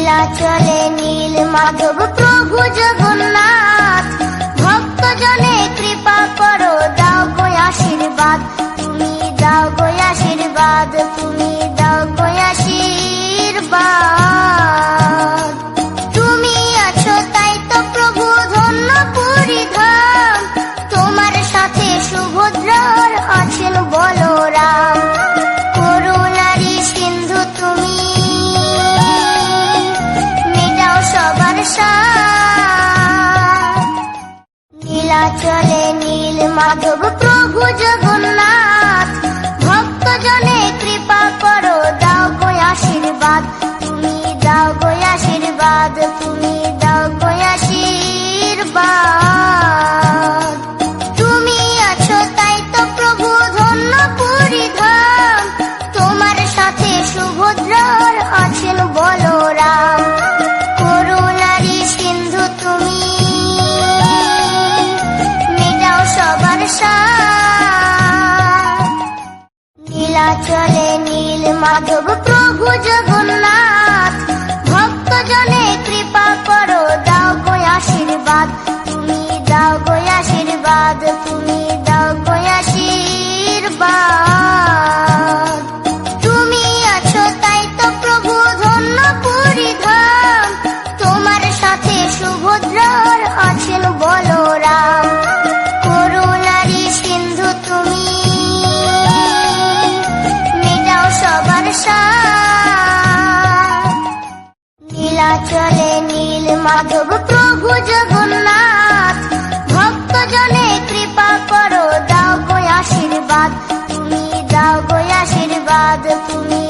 নীলাচলে নীল মাধব প্রভু জগন্নাথ, ভক্তজনে কৃপা করো, দাও গো আশীর্বাদ, তুমি দাও গো আশীর্বাদ, তুমি দাও গো আশীর্বাদ। তুমি আছো তাই তো প্রভু ধন্য পুরী ধাম, তোমার সাথে সুভদ্রার আছেন বলরাম। করুণারি সিন্ধু তুমি, মেটাও সবার সাথ। নীলাচলে নীল মাধব প্রভু জগন্নাথ, ভক্তজনে কৃপা করো, দাও গো আশীর্বাদ, তুমি দাও গো আশীর্বাদ, তুমি দাও গো আশীর্বাদ। তুমি আছো তাই তো প্রভু ধন্য পুরী ধাম, তোমার সাথে সুভদ্রার আছেন বলরাম। করুণারি সিন্ধু তুমি, মেটাও সবার সাথ। নীলাচলে নীল মাধব প্রভু জগন্নাথ, ভক্তজনে কৃপা করো, দাও গো আশীর্বাদ, তুমি দাও গো আশীর্বাদ, তুমি দাও গো আশীর্বাদ। তুমি আছো তাই তো প্রভু ধন্য পুরী ধাম, তোমার সাথে সুভদ্রার আছেন বলরাম। করুণারি সিন্ধু তুমি, মেটাও সবার সাথ। নীলাচলে নীল মাধব প্রভু জগন্নাথ, ভক্তজনে কৃপা করো, দাও গো আশীর্বাদ, তুমি দাও গো আশীর্বাদ, তুমি